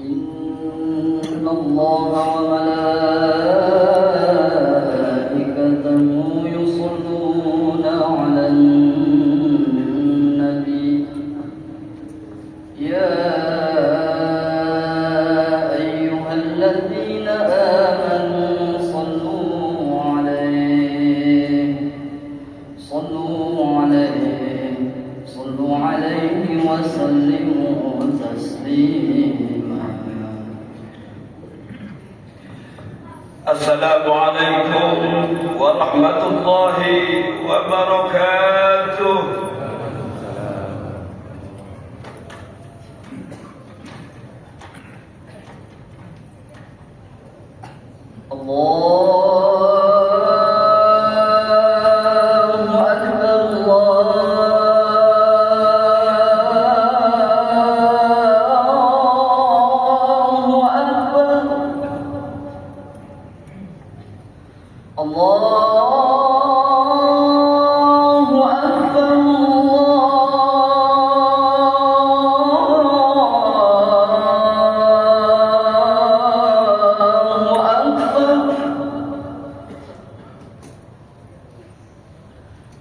إن الله وملائكته يصلون على النبي يا أيها الذين آمنوا صلوا عليه وسلموا تسليما. السلام عليكم ورحمة الله وبركاته.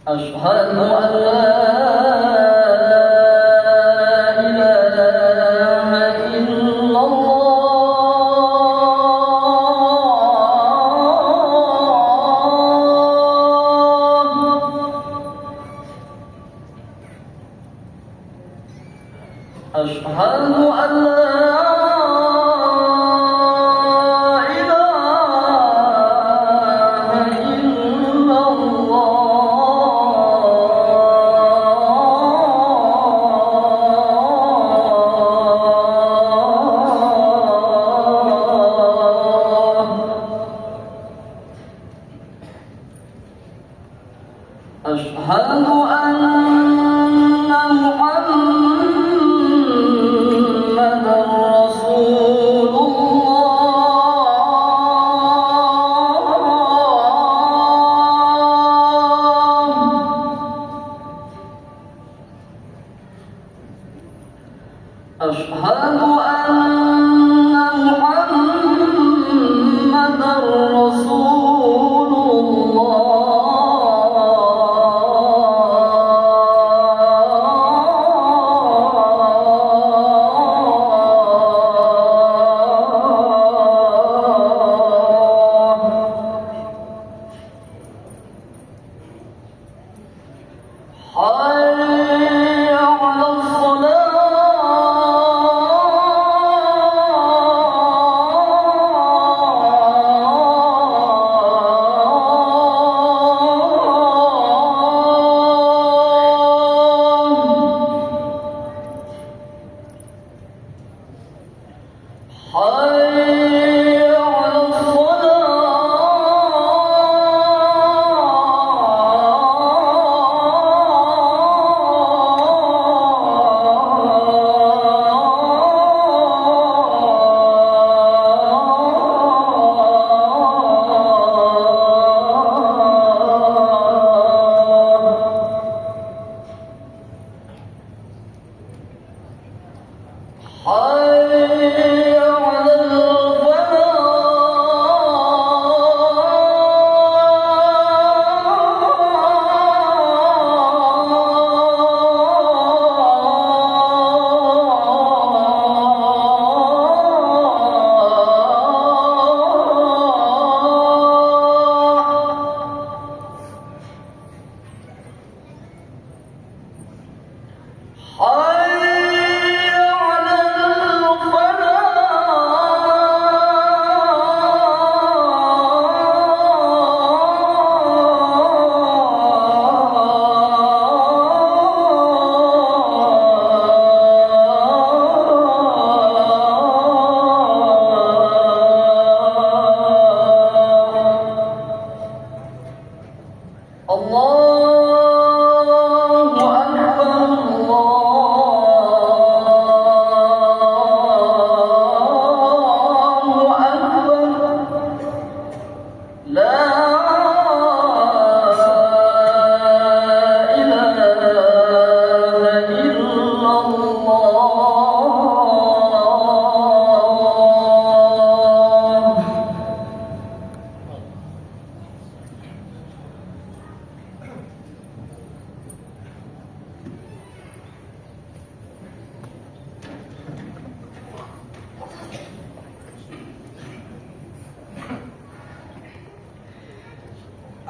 أشهد أن لا إله إلا الله. أشهد أن لا أشهد أن محمدًا رسول الله. أشهد أن محمدًا رسول الله. حي على الفلاح.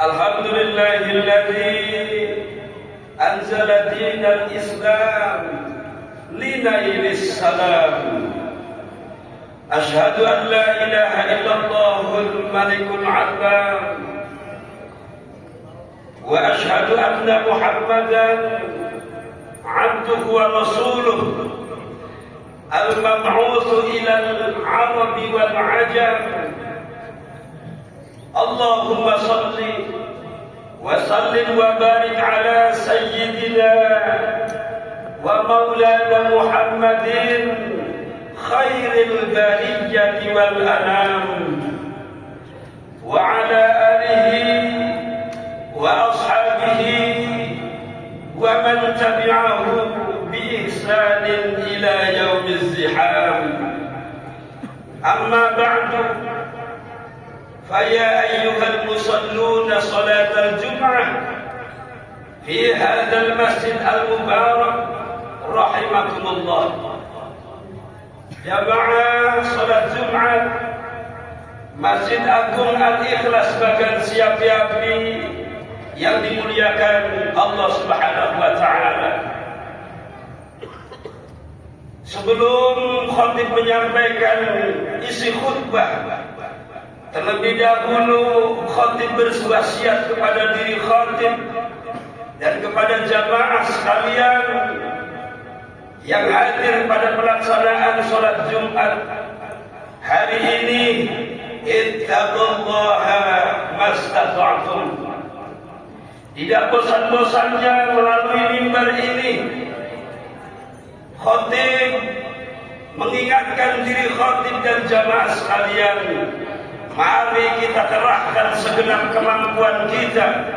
الحمد لله الذي أنزل دين الإسلام لنيل السلام. أشهد أن لا إله إلا الله الملك العلام، وأشهد أن محمدا عبده ورسوله المبعوث إلى العرب والعجم. اللهم صل وسلم وبارك على سيدنا ومولانا محمد خير البرية والأنام، وعلى آله وأصحابه ومن تبعه بإحسان إلى يوم الزحام. أما بعد، فيا أيها المصلون صلاة الجمعة في هذا المسجد المبارك رحمكم الله. Jamaah salat Jumat Masjid Agung Al-Ikhlas Bagan Siapi-api yang dimuliakan Allah Subhanahu wa taala. Sebelum khatib menyampaikan isi khutbah, terlebih dahulu khatib berwasiat kepada diri khatib dan kepada jamaah sekalian yang hadir pada pelaksanaan sholat Jumat hari ini. Ittaqullaha mastata'tum. Tidak bosan-bosannya melalui mimbar ini khatib mengingatkan diri khatib dan jamaah sekalian, mari kita kerahkan segenap kemampuan kita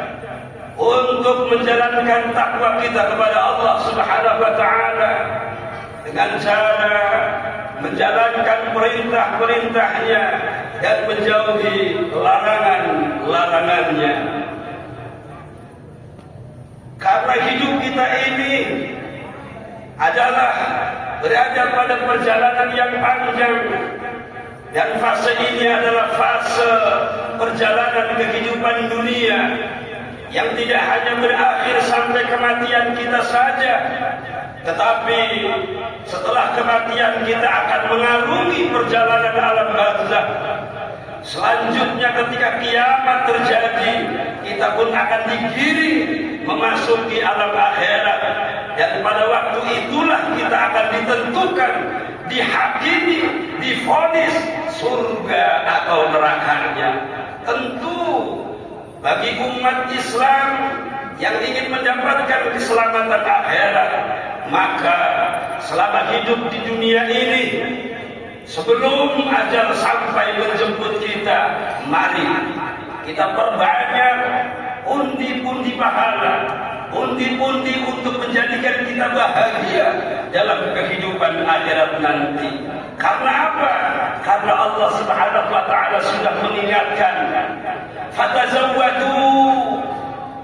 untuk menjalankan takwa kita kepada Allah Subhanahu wa taala dengan cara menjalankan perintah-perintahnya dan menjauhi larangan-larangannya. Karena hidup kita ini adalah berada pada perjalanan yang panjang, dan fase ini adalah fase perjalanan kehidupan dunia yang tidak hanya berakhir sampai kematian kita saja, tetapi setelah kematian kita akan mengarungi perjalanan alam barzakh. Selanjutnya ketika kiamat terjadi, kita pun akan digiring memasuki alam akhirat, dan pada waktu itulah kita akan ditentukan, dihakimi, divonis surga atau nerakanya. Tentu bagi umat Islam yang ingin mendapatkan keselamatan akhirat, maka selama hidup di dunia ini, sebelum ajal sampai menjemput kita, mari kita perbanyak pundi-pundi pahala, pundi-pundi untuk menjadikan kita bahagia dalam kehidupan akhirat nanti. Karena apa? Karena Allah Subhanahu wa taala sudah mengingatkan, fatazawwadu,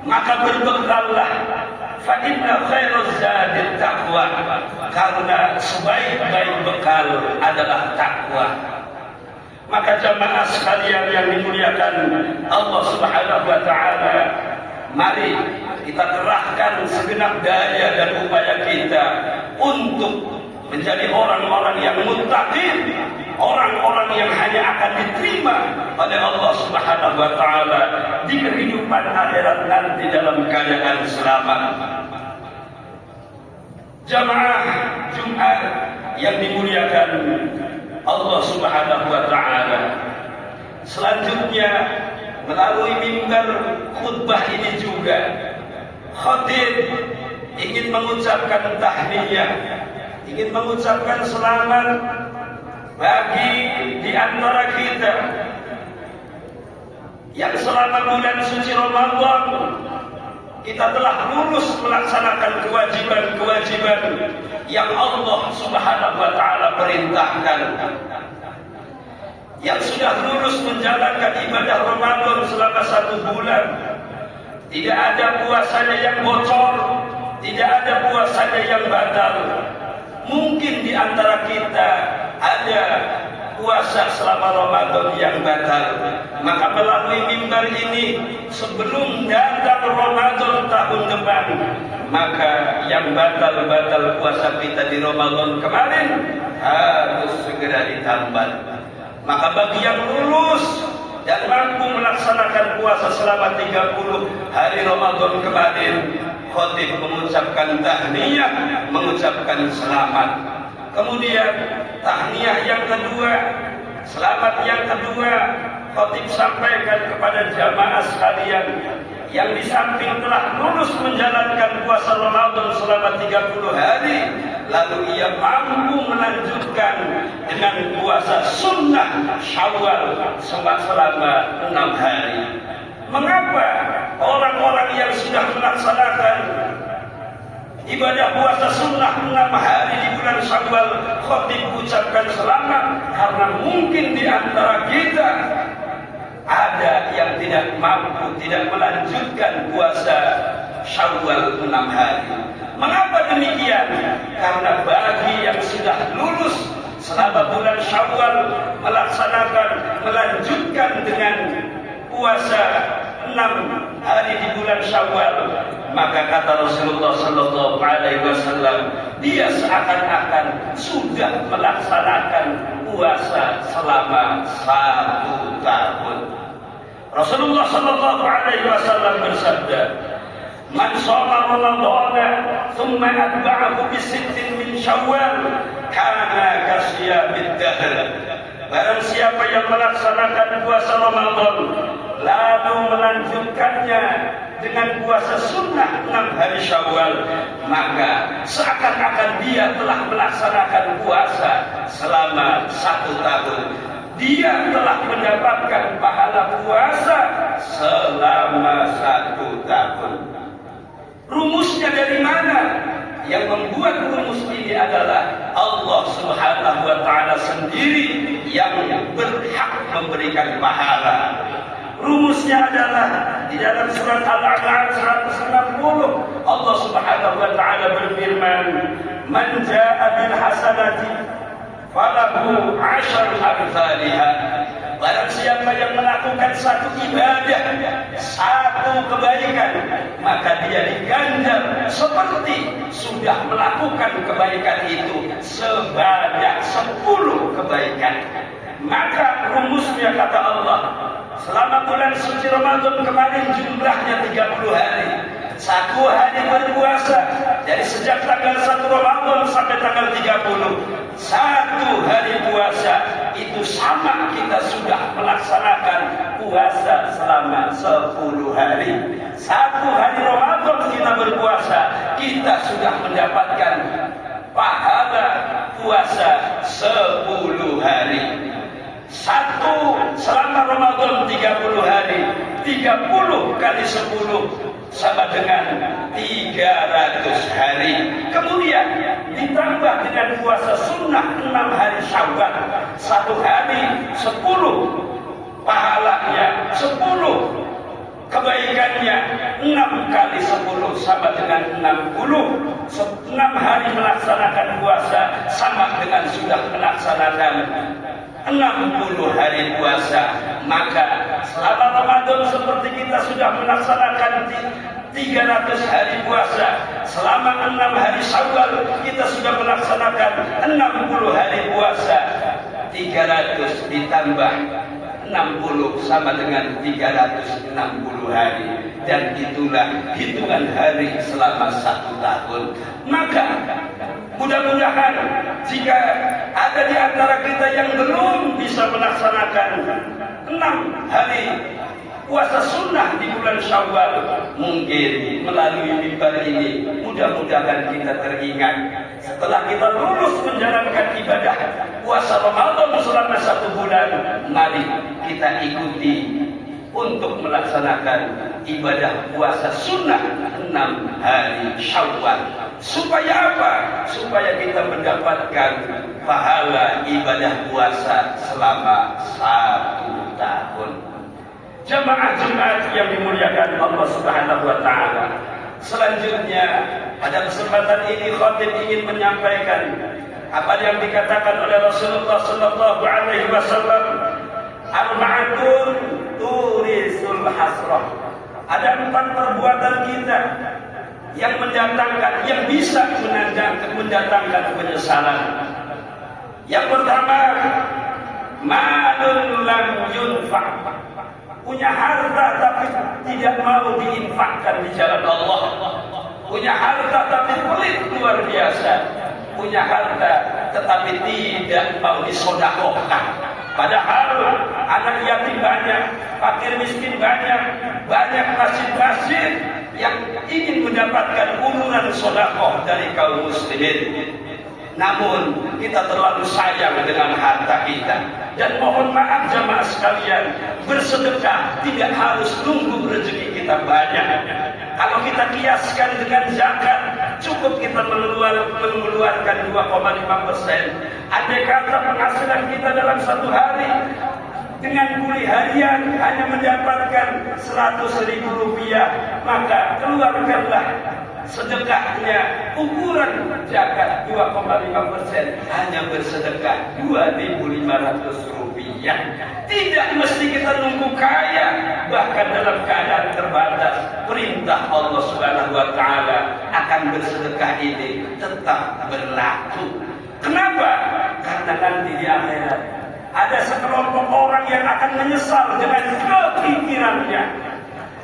maka berbekallah, fa inna khairaz zadit taqwa, karena sebaik-baik bekal adalah takwa. Maka jamaah sekalian yang dimuliakan Allah Subhanahu wa taala, mari kita kerahkan segenap daya dan upaya kita untuk menjadi orang-orang yang muttaqin, orang-orang yang hanya akan diterima oleh Allah Subhanahu wa taala di kehidupan akhirat nanti dalam keadaan selamat. Jamaah Jumat yang dimuliakan Allah Subhanahu wa taala, selanjutnya melalui mimbar khutbah ini juga khatib ingin mengucapkan tahniyah, ingin mengucapkan selamat bagi di antara kita yang selama bulan suci Ramadan kita telah lulus melaksanakan kewajiban-kewajiban yang Allah Subhanahu wa taala perintahkan, yang sudah lulus menjalankan ibadah Ramadan selama 1 bulan. Tidak ada puasanya yang bocor, tidak ada puasanya yang batal. Mungkin di antara kita ada puasa selama Ramadan yang batal, maka melalui mimbar ini sebelum datang Ramadan tahun depan, maka yang batal puasa kita di Ramadan kemarin harus segera ditambah. Maka bagi yang lulus dan mampu melaksanakan puasa selama 30 hari Ramadan kemarin, khatib mengucapkan tahniyah, mengucapkan selamat. Kemudian tahniyah yang kedua, selamat yang kedua, khatib sampaikan kepada jamaah sekalian yang di samping telah lulus menjalankan puasa Ramadan selama 30 hari, lalu ia mampu melanjutkan dengan puasa sunnah Syawal selama 6 hari. Mengapa orang-orang yang sudah melaksanakan ibadah puasa sunnah 6 hari di bulan Syawal khatib ucapkan selamat? Karena mungkin di antara kita ada yang tidak mampu, tidak melanjutkan puasa Syawal 6 hari. Mengapa demikian? Karena bagi yang sudah lulus selama bulan Syawal melanjutkan dengan puasa 6 hari di bulan Syawal, maka kata Rasulullah sallallahu alaihi wasallam, dia seakan-akan sudah melaksanakan puasa selama 1 tahun. Rasulullah sallallahu alaihi wasallam bersabda, "Man shoma Ramadhana thumma atba'ahu bi sittin min Syawal, kana kasiyamid dahr." Barang siapa yang melaksanakan puasa Ramadan lalu melanjutkannya dengan puasa sunnah 6 hari Syawal, maka seakan-akan dia telah melaksanakan puasa selama 1 tahun. Dia telah mendapatkan pahala puasa selama 1 tahun. Rumusnya dari mana? Yang membuat rumus ini adalah Allah Subhanahu wa Ta'ala sendiri yang berhak memberikan pahala. Rumusnya adalah di dalam surat Al-A'raf 160, Allah Subhanahu wa Ta'ala berfirman, "Man jaa'a bil hasanati falahu 'asyru amsalihha." Barang siapa yang melakukan satu ibadah, satu kebaikan, maka dia diganjar seperti sudah melakukan kebaikan itu sebanyak 10 kebaikan. Maka rumusnya kata Allah, selama bulan suci Ramadan kemarin jumlahnya 30 hari. 1 hari berpuasa dari sejak tanggal 1 Ramadan sampai tanggal 30. 1 hari puasa itu sama kita sudah melaksanakan puasa selama 10 hari. 1 hari Ramadan kita berpuasa, kita sudah mendapatkan pahala puasa 10 hari. 1 selama Ramadan 30 hari, 30 kali 10 sama dengan 300 hari. Kemudian ditambah dengan puasa sunnah 6 hari Syawal, 1 hari 10 pahalanya, 10 kebaikannya, 6 kali 10 sama dengan 60. 6 hari melaksanakan puasa sama dengan sudah melaksanakan 60 hari puasa. Maka selama Ramadan seperti kita sudah melaksanakan 300 hari puasa, selama 6 hari Syawal kita sudah melaksanakan 60 hari puasa. 300 ditambah 60 sama dengan 360 hari, dan itulah hitungan hari selama 1 tahun. Maka mudah-mudahan jika ada di antara kita yang belum bisa melaksanakan 6 hari puasa sunnah di bulan Syawal, mungkin melalui mimbar ini mudah-mudahan kita teringat setelah kita lulus menjalankan ibadah puasa Ramadan selama 1 bulan, mari kita ikuti untuk melaksanakan ibadah puasa sunnah 6 hari Syawal. Supaya apa? Supaya kita mendapatkan pahala ibadah puasa selama 1 tahun. Jamaah Jumat yang dimuliakan Allah Subhanahu wa Ta'ala, selanjutnya pada kesempatan ini khatib ingin menyampaikan Apa yang dikatakan oleh Rasulullah sallallahu alaihi wasallam, arba'atun turisul hasrah. Ada 4 perbuatan kita yang mendatangkan, yang bisa mendatangkan penyesalan. Yang pertama, malun lam yunfa', punya harta tapi tidak mau diinfakkan di jalan Allah. Punya harta tapi pelit luar biasa. Punya harta tetapi tidak mau disedekahkan. Padahal anak yatim banyak, fakir miskin banyak, banyak masjid-masjid yang ingin mendapatkan uluran sedekah dari kaum muslimin. Namun kita terlalu sayang dengan harta kita. Dan mohon maaf jamaah sekalian, bersedekah tidak harus nunggu rezeki kita banyak. Kalau kita kiaskan dengan zakat, cukup kita mengeluarkan 2,5%. Andai kata penghasilan kita dalam 1 hari dengan kuli harian hanya mendapatkan 100.000 rupiah, maka keluarkanlah sedekahnya. Ukuran zakat 2,5%, hanya bersedekah 2.500 rupiah. Tidak mesti kita nunggu kaya, bahkan dalam keadaan terbatas. Perintah Allah Subhanahu wa taala akan bersedekah ini tetap berlaku. Kenapa? Karena nanti di akhirat ada sekelompok orang yang akan menyesal dengan kepikirannya,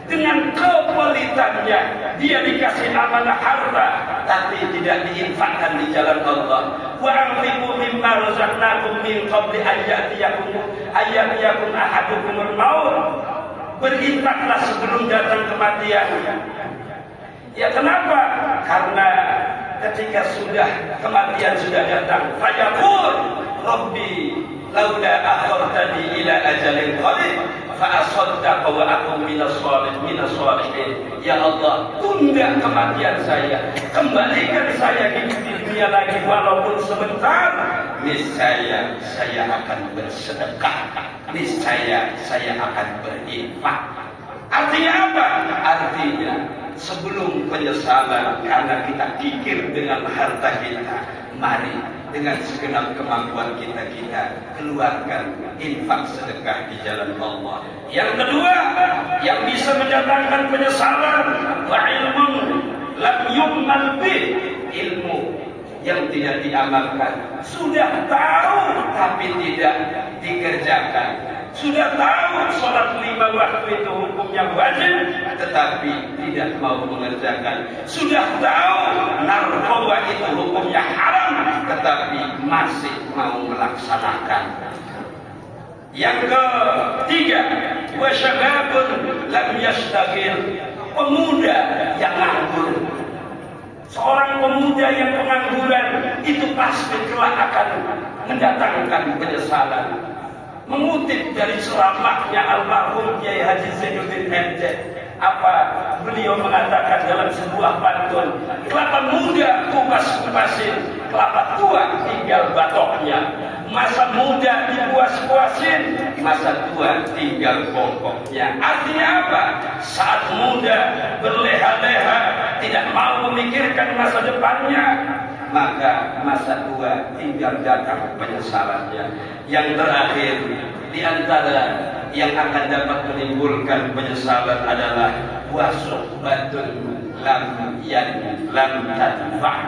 dengan kepelitannya. Dia dikasih amanah harta tapi tidak diinfakkan di jalan Allah. Wa anfiqu mimma razaqnakum min qabli an ya'tiyakum ahadukumul maut. Berinfaklah sebelum datang kematian. Ya kenapa? Karena ketika kematian sudah datang, fayaqul rabbi laula akhartani ila ajalin qarib fa asaddaqa wa akun minas sholihin. Ya Allah, tunda kematian saya, kembalikan saya hidup di dunia lagi walaupun sebentar. Niscaya saya akan bersedekah, niscaya saya akan berinfak. Artinya apa? Artinya sebelum penyesalan karena kita kikir dengan harta kita, mari dengan segenap kemampuan kita keluarkan infak sedekah di jalan Allah. Yang kedua, yang bisa mendatangkan penyesalan, wa ilmun lam yu'mal bih, ilmu yang tidak diamalkan. Sudah tahu tapi tidak dikerjakan. Sudah tahu sholat 5 waktu itu hukumnya wajib, tetapi tidak mau mengerjakan. Sudah tahu narkoba itu hukumnya haram, tetapi masih mau melaksanakan. Yang ketiga, wasyababun lam yastaghil, pemuda yang nganggur. Seorang pemuda yang pengangguran itu pasti kelak akan mendatangkan penyesalan. Mengutip dari ceramahnya almarhum Kiai Haji Zainuddin MZ, apa beliau mengatakan dalam sebuah pantun, kelapa muda kupas-kupasin, kelapa tua tinggal batoknya. Masa muda dipuas-puasin, masa tua tinggal pokoknya. Artinya apa? Saat muda berleha-leha, tidak mau memikirkan masa depannya, maka masa tua tinggal datang penyesalannya. Yang terakhir, di antara yang akan dapat menimbulkan penyesalan adalah wasuhbatun lam tanfa',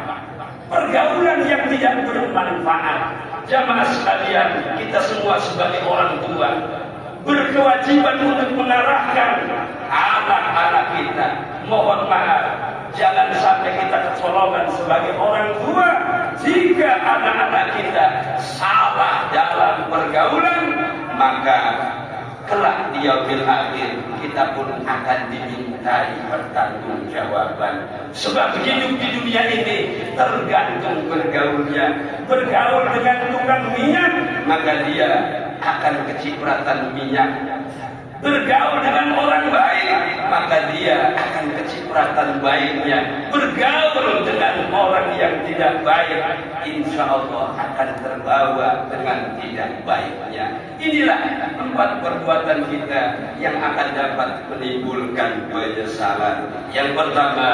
pergaulan yang tidak bermanfaat. Jamaah sekalian, kita semua sebagai orang tua berkewajiban untuk mengarahkan anak-anak kita. Mohon maaf, jangan sampai kita kecolongan sebagai orang tua jika anak-anak kita salah dalam pergaulan, maka kelak di yaumil akhir kita pun akan dimintai pertanggungjawaban. Sebab hidup di dunia ini tergantung bergaulnya. Bergaul dengan tukang minyak, maka dia akan kecipratan minyak. Bergaul dengan orang baik, maka dia akan kecipratan baiknya. Bergaul dengan orang yang tidak baik, insya Allah akan terbawa dengan tidak baiknya. Inilah 4 perbuatan kita yang akan dapat menimbulkan penyesalan. Yang pertama,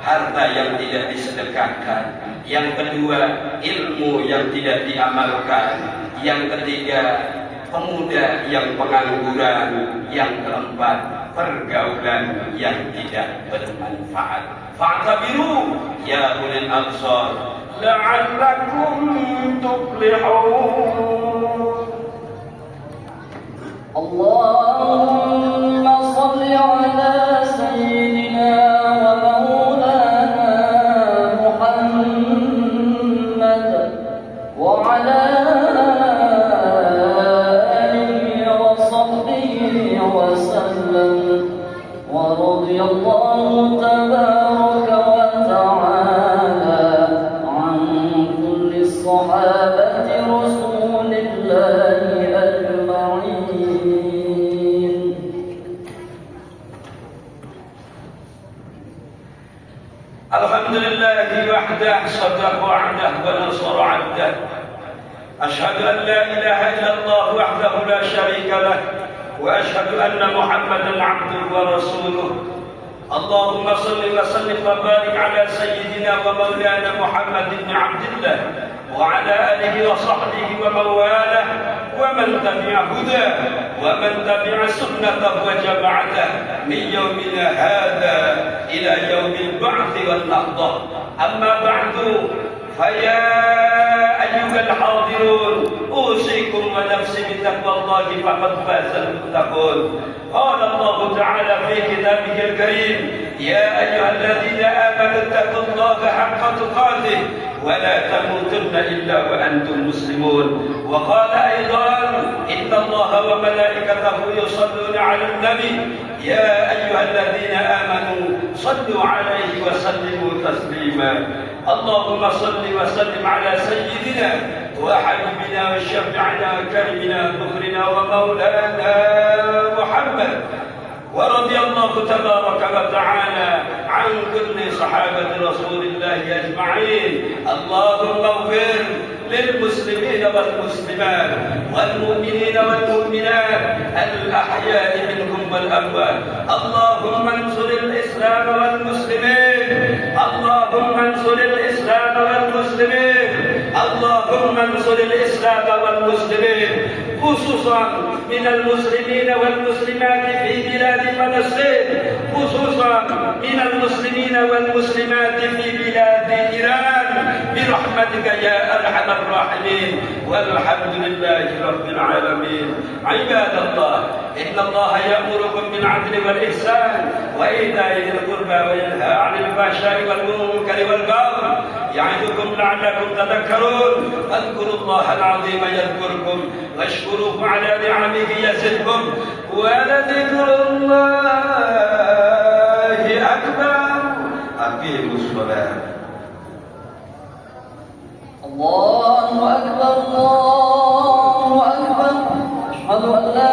harta yang tidak disedekahkan. Yang kedua, ilmu yang tidak diamalkan. Yang ketiga, pemuda yang pengangguran. Yang keempat, pergaulan yang tidak bermanfaat. Fa'tabiru ya ulil absar la'allakum tuflihun. اللهم صل على سيدنا ومولانا محمد وعلى آله وصحبه وسلم ورضي الله تبارك وتعالى عن كل الصحابة رسول الله أجمعين. الحمد لله وحده صدق وعده ونصر عبده. أشهد أن لا إله إلا الله وحده لا شريك له وأشهد أن محمدا عبده ورسوله. اللهم صل وسلم وبارك على سيدنا ومولانا محمد بن عبد الله وعلى آله وصحبه ومن والاه ومن تبع هداه ومن تبع سنته وجماعته من يومنا هذا إلى يوم البعث والنهضة. أما بعد فيا أيها الحاضرون أوصيكم ونفسي بتقوى الله فقد فاز المتقون. قال الله تعالى في كتابه الكريم يا أيها الذين آمنوا اتقوا الله حق تقاته ولا تموتن إلا وأنتم مسلمون. وقال أيضا إن الله وملائكته يصلون على النبي يا أيها الذين آمنوا صلوا عليه وسلموا تسليما. اللهم صل وسلم على سيدنا وحبيبنا وشفيعنا وكريمنا ظهرنا ومولانا محمد. ورضي الله تبارك وتعالى عن كل صحابة رسول الله أجمعين. اللهم اغفر للمسلمين والمسلمات والمؤمنين والمؤمنات الأحياء منهم والأموات. اللهم انصر الإسلام والمسلمين. اللهم انصر الإسلام والمسلمين. اللهم انصر الإسلام والمسلمين خصوصا من المسلمين والمسلمات في بلاد فلسطين، خصوصا من المسلمين والمسلمات في بلاد إيران برحمتك يا أرحم الراحمين. والحمد لله رب العالمين. عباد الله إن الله يأمركم بالعدل والإحسان وإيتاء ذي القربى وينهى عن الفحشاء والمنكر والبغي يعظكم لعلكم تذكرون. اذكروا الله العظيم يذكركم واشكروه على نعمه يزدكم ولذكر الله أكبر. أقيموا الصلاة. الله أكبر الله أكبر. أشهد أن لا